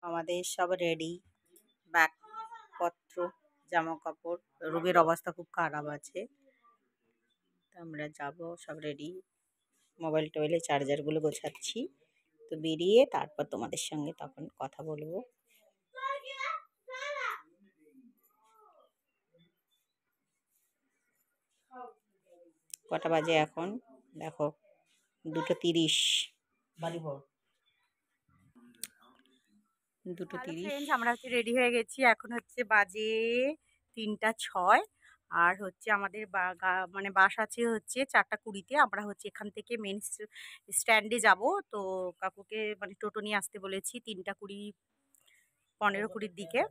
আমাদের সব রেডি, ব্যাগপত্র, জামা কাপড়। রুমের অবস্থা খুব খারাপ আছে, তো আমরা যাব, সব রেডি। মোবাইল টোবাইলে চার্জারগুলো গোছাচ্ছি, তো বেরিয়ে তারপর তোমাদের সঙ্গে তখন কথা বলবো। কটা বাজে এখন দেখো, 2:30। 2:30। আমরা হচ্ছে রেডি হয়ে গেছি, এখন হচ্ছে বাজে 3টা 6। আর হচ্ছে আমাদের মানে বাস আছে হচ্ছে 4টা 20-তে। আমরা হচ্ছে এখান থেকে মেন স্ট্যান্ডে যাব। তো কাকুকে মানে টোটো নিয়ে আসতে বলেছি 3টা 20, 15-20-র দিকে।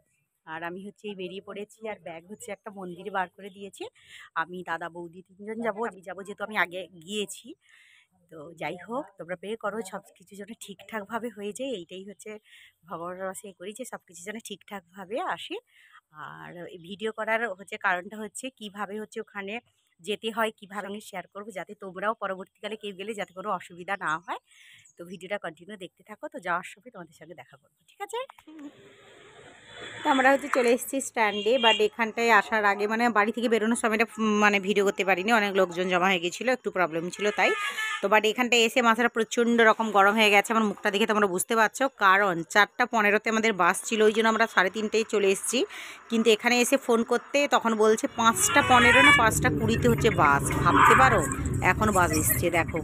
আর আমি হচ্ছে বেরিয়ে পড়েছি, আর ব্যাগ হচ্ছে একটা মন্দিরে বার করে দিয়েছি। আমি দাদা বৌদি 3জন যাবো। আমি যাবো যেহেতু আমি আগে গিয়েছি। তো যাই হোক, তোমরা প্রে করো সব কিছু যেন ঠিকঠাকভাবে হয়ে যায়। এইটাই হচ্ছে ভগবানের কাছে করি যে সব কিছু যেন ঠিকঠাকভাবে আসে। আর এই ভিডিও করার হচ্ছে কারণটা হচ্ছে কিভাবে হচ্ছে ওখানে যেতে হয়, কীভাবে আমি শেয়ার করবো, যাতে তোমরাও পরবর্তীকালে কেউ গেলে যাতে কোনো অসুবিধা না হয়। তো ভিডিওটা কন্টিনিউ দেখতে থাকো, তো যাওয়ার সময় তোমাদের সঙ্গে দেখা করবো, ঠিক আছে? তো আমরা হচ্ছে চলে এসেছি স্ট্যান্ডে, বাট এখানটায় আসার আগে মানে বাড়ি থেকে বেরোনোর সময়টা মানে ভিডিও করতে পারিনি, অনেক লোকজন জমা হয়ে গেছিলো, একটু প্রবলেম ছিল তাই। তো বাট এখানটায় এসে মাথাটা প্রচণ্ড রকম গরম হয়ে গেছে, আমার মুখটা দেখে তোমরা বুঝতে পারছো, কারণ 4টা 15-তে আমাদের বাস ছিল, ওই জন্য আমরা 3:30টায় চলে এসেছি। কিন্তু এখানে এসে ফোন করতে তখন বলছে 5টা 15 না 5টা 20-তে হচ্ছে বাস। ভাবতে পারো এখন বাস এসছে, দেখো।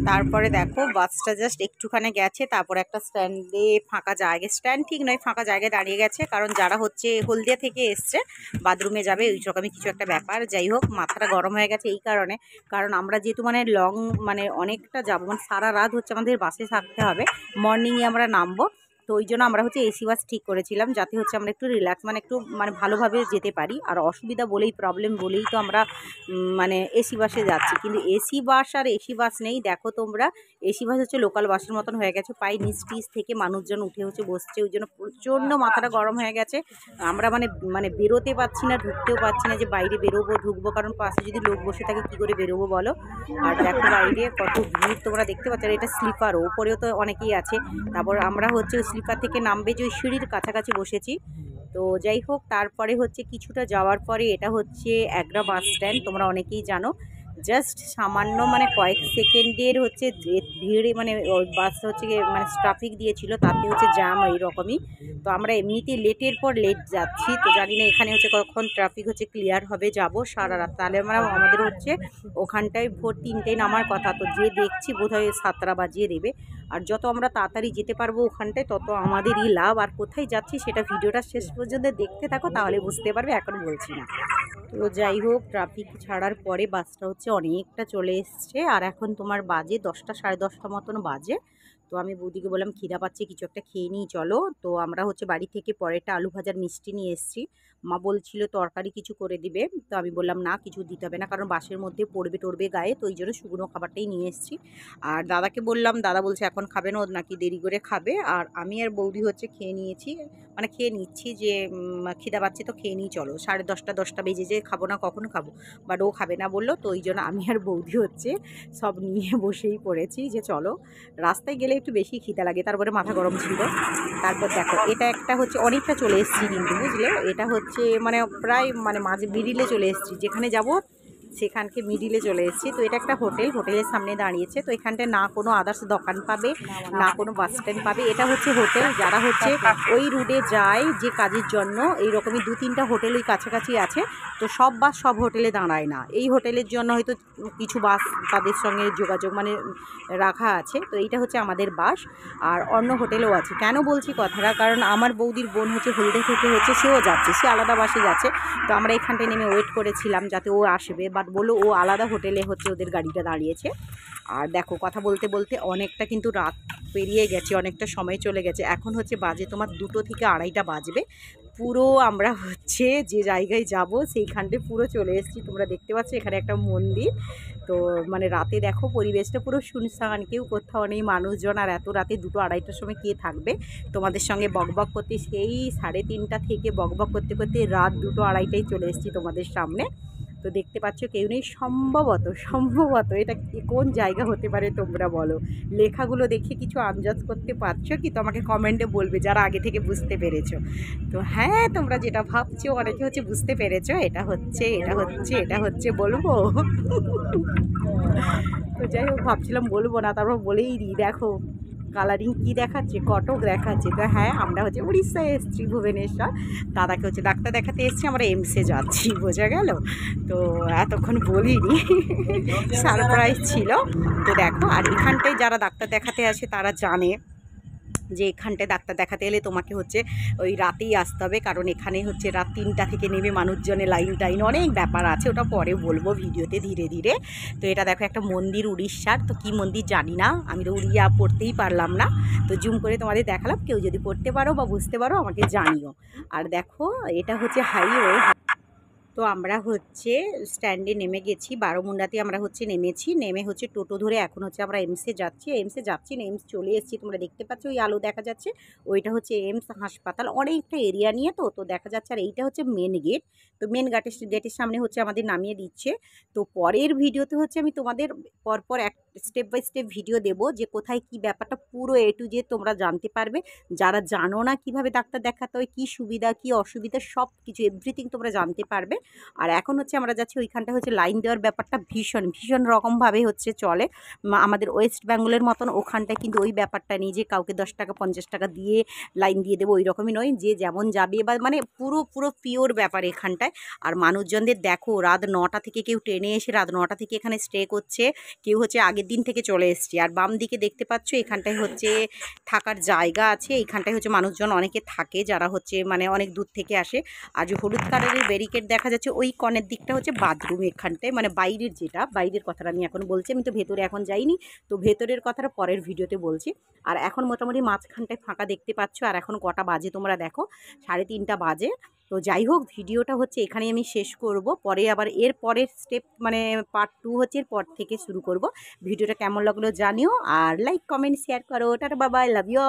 তারপরে দেখো বাসটা জাস্ট একটুখানি গেছে, তারপর একটা স্ট্যান্ডে ফাঁকা জায়গা, স্ট্যান্ড ঠিক নয়, ফাঁকা জায়গায় দাঁড়িয়ে গেছে, কারণ যারা হচ্ছে হলদিয়া থেকে এসছে বাথরুমে যাবে ওই রকমই কিছু একটা ব্যাপার। যাই হোক, মাথাটা গরম হয়ে গেছে এই কারণে, কারণ আমরা যেহেতু মানে লং মানে অনেকটা যাবো, মানে সারা রাত হচ্ছে আমাদের বাসে থাকতে হবে, মর্নিংয়ে আমরা নামবো। তো ওই জন্য আমরা হচ্ছে এসি বাস ঠিক করেছিলাম, যাতে হচ্ছে আমরা একটু রিল্যাক্স মানে একটু মানে ভালোভাবে যেতে পারি। আর অসুবিধা বলেই, প্রবলেম বলেই তো আমরা মানে এসি বাসে যাচ্ছি, কিন্তু এসি বাস আর এসি বাস নেই। দেখো তোমরা, এসি বাস হচ্ছে লোকাল বাসের মতন হয়ে গেছে, পায়ে নিচ টিচ থেকে মানুষজন উঠে হচ্ছে বসছে, ওই জন্য প্রচণ্ড মাথাটা গরম হয়ে গেছে। আমরা মানে মানে বেরোতে পারছি না, ঢুকতেও পারছি না, যে বাইরে বেরোবো ঢুকবো, কারণ পাশে যদি লোক বসে থাকে কী করে বেরোবো বলো। আর দেখো বাইরে কত ভিড় তোমরা দেখতে পাচ্ছ, আর এটা স্লিপারও, ওপরেও তো অনেকেই আছে। তারপর আমরা হচ্ছে ওই স্লিপার থেকে নামবে যে ওই সিঁড়ির কাছাকাছি বসেছি। তো যাই হোক, তারপরে হচ্ছে কিছুটা যাওয়ার পরে এটা হচ্ছে এগরা বাস স্ট্যান্ড, তোমরা অনেকেই জানো। জাস্ট সামান্য মানে কয়েক সেকেন্ডের হচ্ছে ভিড়ে মানে বাস হচ্ছে মানে ট্রাফিক দিয়েছিল, তাতে হচ্ছে জ্যাম এইরকমই। তো আমরা এমনিতেই লেটের পর লেট যাচ্ছি, তো জানি না এখানে হচ্ছে কখন ট্রাফিক হচ্ছে ক্লিয়ার হবে, যাব সারা রাত। তাহলে আমাদের হচ্ছে ওখানটায় ভোর 3টায় নামার কথা, তো যে দেখছি বোধহয় 7টা বাজিয়ে দেবে। আর যত আমরা তাড়াতাড়ি যেতে পারবো ওখানটায় তত আমাদেরই লাভ। আর কোথায় যাচ্ছি সেটা ভিডিওটা শেষ পর্যন্ত দেখতে থাকো, তাহলে বুঝতে পারবে, এখন বলছি না। তো যাই হোক, ট্রাফিক ছাড়ার পরে বাসটা হচ্ছে অনেকটা চলে এসছে, আর এখন তোমার বাজে 10টা 10:30 মতন বাজে। তো আমি বৌদিকে বললাম খিদা পাচ্ছে, কিছু একটা খেয়ে নিই চলো। তো আমরা হচ্ছে বাড়ি থেকে পরেরটা আলু ভাজার মিষ্টি নিয়ে এসেছি। মা বলছিল তরকারি কিছু করে দিবে, তো আমি বললাম না, কিছু দিতে হবে না, কারণ বাসের মধ্যে পড়বে টড়বে গায়ে, তো ওই জন্য শুকনো খাবারটাই নিয়ে এসেছি। আর দাদাকে বললাম, দাদা বলছে এখন খাবে না, নাকি দেরি করে খাবে। আর আমি আর বৌদি হচ্ছে খেয়ে নিয়েছি, মানে খেয়ে নিচ্ছি, যে খিদা পাচ্ছে তো খেয়ে নিই চলো। 10:30 বেজে যে খাবো না, কখন খাবো, বাট ও খাবে না বললো, তো ওই জন্য আমি আর বৌদি হচ্ছে সব নিয়ে বসেই পড়েছি, যে চলো। রাস্তায় গেলে একটু বেশি খিদা লাগে, তারপরে মাথা গরম ছিল। তারপর দেখো, এটা একটা হচ্ছে অনেকটা চলে এসেছি কিন্তু, বুঝলে, এটা হচ্ছে মানে প্রায় মানে মাঝে মিডিলে চলে এসেছি, যেখানে যাব সেখানকে মিডিলে চলে এসেছি। তো এটা একটা হোটেল, হোটেলের সামনে দাঁড়িয়েছে। তো এখানটায় না কোনো আদার্স দোকান পাবে, না কোনো বাস স্ট্যান্ড পাবে, এটা হচ্ছে হোটেল। যারা হচ্ছে ওই রুটে যায় যে কাজের জন্য, এইরকমই 2-3টা হোটেল ওই কাছাকাছি আছে, তো সব বাস সব হোটেলে দাঁড়ায় না, এই হোটেলের জন্য হয়তো কিছু বাস তাদের সঙ্গে যোগাযোগ মানে রাখা আছে। তো এইটা হচ্ছে আমাদের বাস, আর অন্য হোটেলও আছে। কেন বলছি কথাটা, কারণ আমার বৌদির বোন হচ্ছে হলদিয়া থেকে হচ্ছে, সেও যাচ্ছে, সে আলাদা বাসে যাচ্ছে। তো আমরা এখানটায় নেমে ওয়েট করেছিলাম যাতে ও আসবে, বাট বললো ও আলাদা হোটেলে হচ্ছে ওদের গাড়িটা দাঁড়িয়েছে। আর দেখো, কথা বলতে বলতে অনেকটা কিন্তু রাত পেরিয়ে গেছে, অনেকটা সময় চলে গেছে। এখন হচ্ছে বাজে তোমার 2টো থেকে 2:30 বাজবে। পুরো আমরা হচ্ছে যে জায়গায় যাব সেইখানটায় পুরো চলে এসেছি। তোমরা দেখতে পাচ্ছ এখানে একটা মন্দির। তো মানে রাতে দেখো পরিবেশটা পুরো শুনশান, কেউ কোথাও নেই মানুষজন। আর এত রাতে 2টো-2:30টার সময় কে থাকবে তোমাদের সঙ্গে বকবক করতে, সেই 3:30টা থেকে বকবক করতে করতে রাত 2-2:30টায় চলে এসেছি তোমাদের সামনে। তো দেখতে পাচ্ছ কেউ নেই। সম্ভবত এটা কোন জায়গা হতে পারে তোমরা বলো। লেখাগুলো দেখে কিছু আন্দাজ করতে পারছো কি? তো আমাকে কমেন্টে বলবে যারা আগে থেকে বুঝতে পেরেছো। তো হ্যাঁ, তোমরা যেটা ভাবছো অনেকে হচ্ছে বুঝতে পেরেছো, এটা হচ্ছে বলবো। তো যাই হোক, ভাবছিলাম বলবো না, তারপর বলেই দিই। দেখো কালারিং কি দেখাচ্ছে, কটক দেখাচ্ছে। তো হ্যাঁ, আমরা হচ্ছে উড়িষ্যায় এসেছি, ভুবনেশ্বর। দাদাকে হচ্ছে ডাক্তার দেখাতে এসেছি, আমরা এমসে যাচ্ছি, বোঝা গেল। তো এতক্ষণ বলিনি, সারপ্রাইজ ছিল। তো দেখো, আর এখানটায় যারা ডাক্তার দেখাতে আসে তারা জানে যে এখানটায় ডাক্তার দেখাতে এলে তোমাকে হচ্ছে ওই রাতেই আসতে হবে, কারণ এখানে হচ্ছে রাত 3টা থেকে নেমে মানুষজনের লাইন অনেক ব্যাপার আছে, ওটা পরে বলবো ভিডিওতে ধীরে ধীরে। তো এটা দেখো একটা মন্দির উড়িষ্যার, তো কি মন্দির জানি না, আমি তো উড়িয়া পড়তেই পারলাম না, তো জুম করে তোমাদের দেখালাম। কেউ যদি পড়তে পারো বা বুঝতে পারো আমাকে জানিও। আর দেখো এটা হচ্ছে হাইওয়ে। তো আমরা হচ্ছে স্ট্যান্ডে নেমে গেছি, বারোমুন্ডাতে আমরা হচ্ছে নেমেছি। নেমে হচ্ছে টোটো ধরে এখন হচ্ছে আমরা এমসে যাচ্ছি না, এমস চলে এসেছি। তোমরা দেখতে পাচ্ছ ওই আলো দেখা যাচ্ছে, ওইটা হচ্ছে এমস হাসপাতাল। অনেকটা এরিয়া নিয়ে তো দেখা যাচ্ছে। আর এইটা হচ্ছে মেন গেট। তো মেন গেটের সামনে হচ্ছে আমাদের নামিয়ে দিচ্ছে। তো পরের ভিডিওতে হচ্ছে আমি তোমাদের পরপর এক স্টেপ বাই স্টেপ ভিডিও দেবো, যে কোথায় কি ব্যাপারটা পুরো A to Z তোমরা জানতে পারবে। যারা জানো না কিভাবে ডাক্তার দেখাতে হয়, কী সুবিধা কী অসুবিধা, সব কিছু এভরিথিং তোমরা জানতে পারবে। আর এখন হচ্ছে আমরা যাচ্ছি ওইখানটা হচ্ছে লাইন দেওয়ার ব্যাপারটা ভীষণ রকমভাবে হচ্ছে চলে। আমাদের ওয়েস্ট বেঙ্গলের মতন ওখানটায় কিন্তু ওই ব্যাপারটা নেই যে কাউকে 10 টাকা 50 টাকা দিয়ে লাইন দিয়ে দেবো, ওই রকমই নয়। যে যেমন যাবে বা মানে পুরো পিওর ব্যাপার এখানটায়। আর মানুষজনদের দেখো, রাত 9টা থেকে কেউ ট্রেনে এসে রাত 9টা থেকে এখানে স্টে করছে, কেউ হচ্ছে আগের দিন থেকে চলে এসছে। আর বাম দিকে দেখতে পাচ্ছ এখানটায় হচ্ছে থাকার জায়গা আছে, এইখানটায় হচ্ছে মানুষজন অনেকে থাকে যারা হচ্ছে মানে অনেক দূর থেকে আসে। আর যে হলুদ কালারের ব্যারিকেড দেখা যাচ্ছে ওই কর্নের দিকটা হচ্ছে বাথরুম এখানটায়, মানে বাইরের কথাটা আমি এখন বলছি। আমি তো ভেতরে এখন যাইনি, তো ভেতরের কথাটা পরের ভিডিওতে বলছি। আর এখন মোটামুটি মাঝখানটায় ফাঁকা দেখতে পাচ্ছ। আর এখন কটা বাজে তোমরা দেখো, 3:30 বাজে। তো যাই হোক, ভিডিওটা হচ্ছে এখানেই আমি শেষ করব। পরে আবার এর পরের স্টেপ মানে পার্ট 2 হচ্ছে এর পর থেকে শুরু করব। ভিডিওটা কেমন লাগলো জানিও, আর লাইক কমেন্ট শেয়ার করো। Tata, bye bye, love you.